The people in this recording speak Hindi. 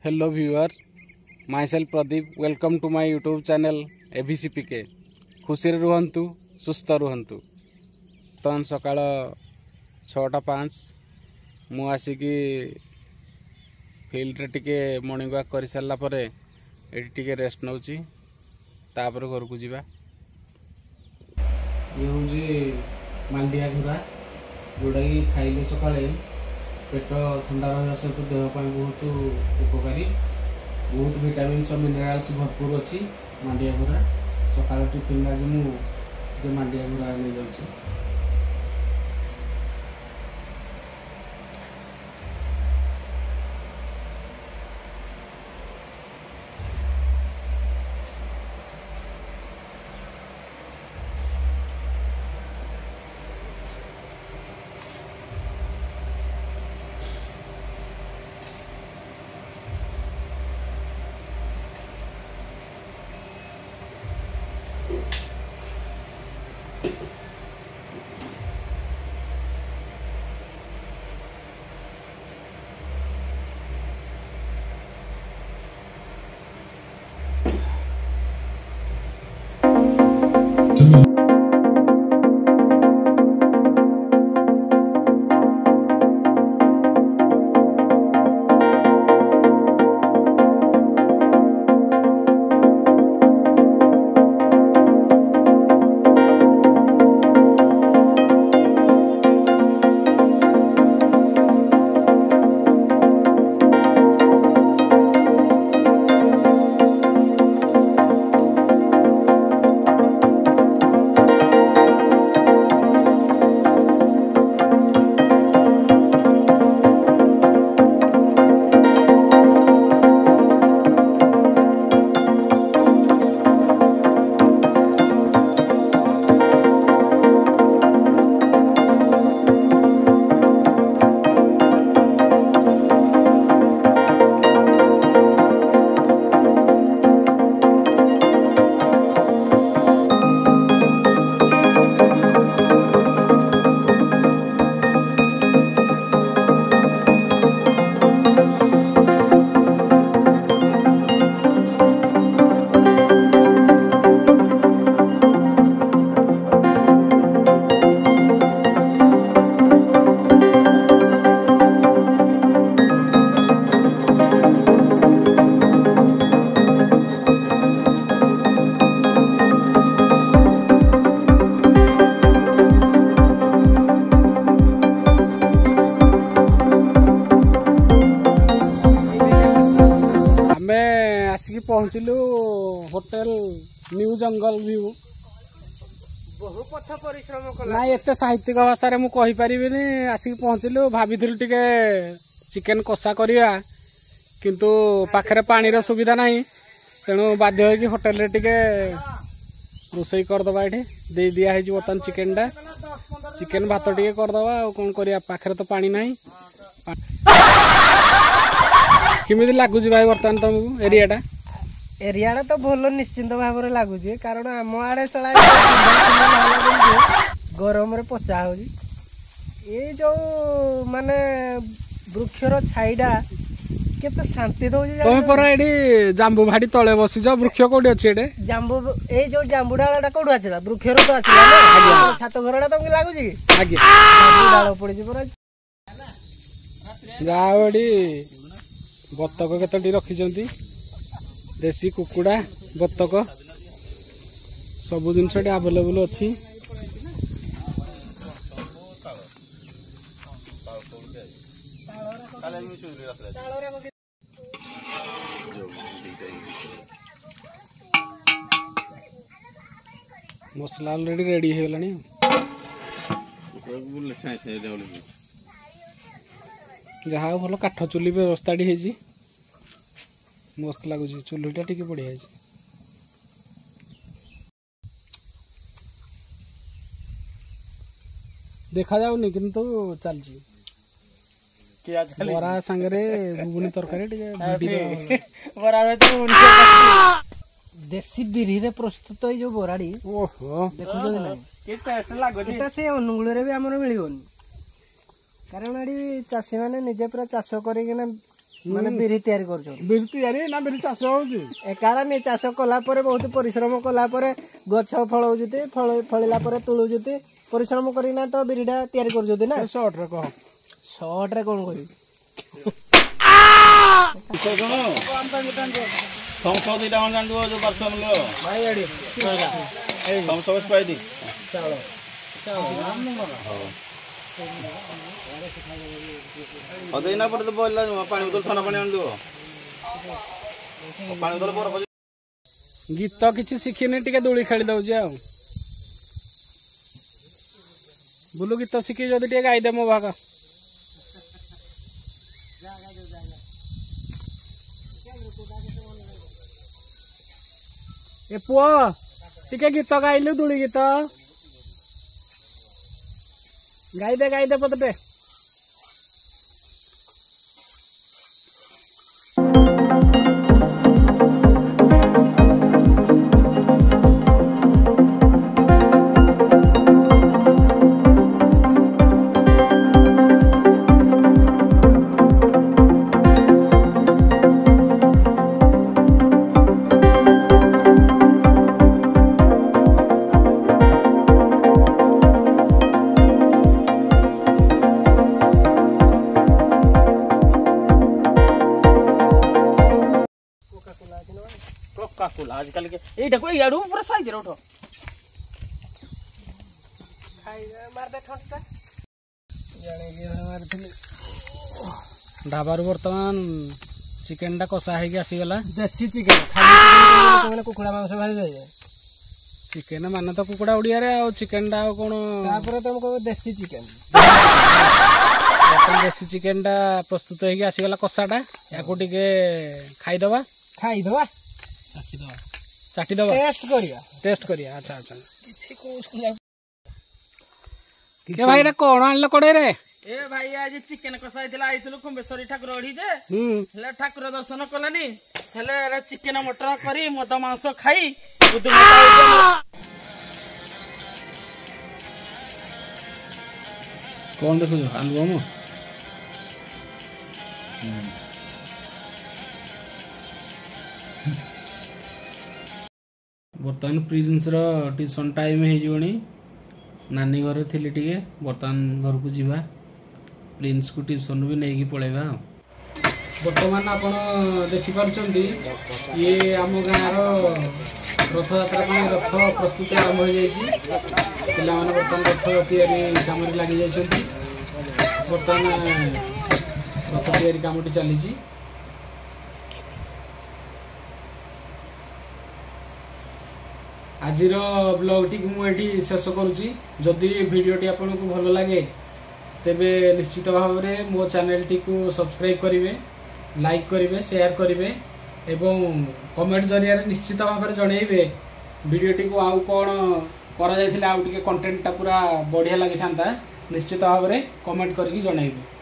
Hello viewer, myself Pradeep. Welcome to my YouTube channel ABCPK. खुशी रुहंतु सुस्थ रुहंतु। तन सकाळ 6:05 मु आसिकी फील्ड रे टिके मॉर्निंग वॉक कर सारा पर एटी टिके रेस्ट नौची तापर घर को जीवा। ये हूँ मांडिया घुरा जोड़ा कि खाइले सकाळे पेट ठंडा रहा सहित देहपाई बहुत उपकारी, बहुत विटामिन्स और मिनराल्स भरपूर अच्छी मांडिया घुरा। सकाल टिफिन आज मुझे मांडिया घुरा ले जाऊँ। पहुँचलु होटेल न्यू जंगल व्यू। बहु पथ परिश्रम कला ना एते साहित्यिक भाषा रे मु कहि परिबिनी। आसिक पहुँचलु भाबिथिलु टिके चिकेन कषा करिया किंतु पाखरे पानी रो सुविधा नाही, तेणु बाध्य होई कि होटेल रे टिके रोसई कर दबा। एठी दे दिया है बर्तन चिकेन भात टिके कर दबा। कोन करिया पाखरे तो पानी नाही। किमिति लागुजी भाई बर्तन तुमको एरियाटा? एरिया तो भल निश्चिंत भाव में लगुच, कारण आम आड़े सला गरम रे पचा हो। ये जो माने वृक्षर छाईटा केते शांति दउछ। तमे परा एडी जांबू भाडी तळे बसिज। वृक्ष कोडी अछि एडे? जांबू ए जो जांबू डालटा कोडु आछला वृक्षर तो आछला ना। छात घरडा तुमके लागुच कि? आगे जांबू डाल पड़ी जे परा। गावडी बतक केतोटी रखिजंती, देसी कुकुड़ा बतक सब जिनस अवेलेबल अच्छी। मसला ऑलरेडी रेडी हो गलानी। जहाँ भल काठ चुली व्यवस्था मस्त लगुच। चुलीटा टिके बढ़िया है। देखा जाऊनी किंतु चलची बरा संगे घुगुनी तरकारी देसी बिरी रे प्रस्तुत जो बोराड़ी। ओहो देखो से अनुगुल भी आमर मिलबनी, कारण ये चाषी मैंने निजे पूरा चाष कर ମାନେ ବିରି ତିଆରି କରୁଛନ୍ତି। ବିରି ତିଆରି ନା ବିରି ଚାଷ ହଉଛି? ଏକାଡେମୀ ଚାଷ କଲା ପରେ ବହୁତ ପରିଶ୍ରମ କଲା ପରେ ଗଛ ଫଳଉଛନ୍ତି, ଫଳିଲା ପରେ ତୁଳୁଛନ୍ତି, ପରିଶ୍ରମ କରିକିନା ତ ବିରିଟା ତିଆରି କରୁଛନ୍ତି ନା। ସର୍ଟରେ କହ। ସର୍ଟରେ କଣ କହିବି? ଗୀତ କିଛି ଶିଖିନି, ଟିକେ ଦୋଳି ଖେଳି ଦଉଛି ଆଉ। ବୁଲୁ ଗୀତ ଶିଖି ଯଦି ଟିକେ ଗାଇଦେ ମୋ ଭାଗ। ଏ ପୁଅ ଟିକେ ଗୀତ ଗାଇଲୁ, ଦୋଳି ଗୀତ ଗାଇଦେ ପଦଟେ। आजकल के एटा को याडू पूरा साइज रे उठो खाइ मार दे ठोंटा जाने के मारथिले। ढाबारू बर्तमान चिकेन टा कषा है आसी गला। देसी चिकेन खाली चिकेन कुकुड़ा मांस भाई जाय। चिकेन माने तो कुकुड़ा उड़िया रे, आ चिकेन टा कोन तापर तुमको देसी चिकेन। देसी चिकेन टा प्रस्तुत है आसी गला कषा टा। याको टिके खाइ दबा चाटी दबा टेस्ट करिया। अच्छा अच्छा के भाई रे कोण आनले कोडे रे? ए भाई आज चिकेन कषा आइतला आइतलु कुंबेश्वरी ठाकुर ओढी जे हेले ठाकुर दर्शन कलानी हेले रे चिकेन मटर करी मद मांस खाई बुध कौन देखो एल्बम बर्तमान प्रिंस ट्यूशन टाइम हो नानी घर थी टे बर्तमान घर को जीवा प्रिंस को ट्यूशन भी नहीं पलैबा। बर्तमान आप देखिपुंट ये आम गाँव रथ यात्रा रथ प्रस्तुति आरंभ हो जाए बर्तमान रथ तैयारी कम लगी बर्तमान रथ तैयारी कमटी चली। आज ब्लॉग टी मुझे शेष करुँची। जदि भिडियोटी आपन को भल लगे तेबे निश्चित भाव में मो चैनल टी को सब्सक्राइब करेंगे, लाइक करेंगे, शेयर करेंगे एवं कमेंट जरिया निश्चित भाव में जनइबे भिडियोटी को आउ कौन करा कंटेंट टा पूरा बढ़िया लगी था निश्चित भाव में कमेंट करके जनइबे।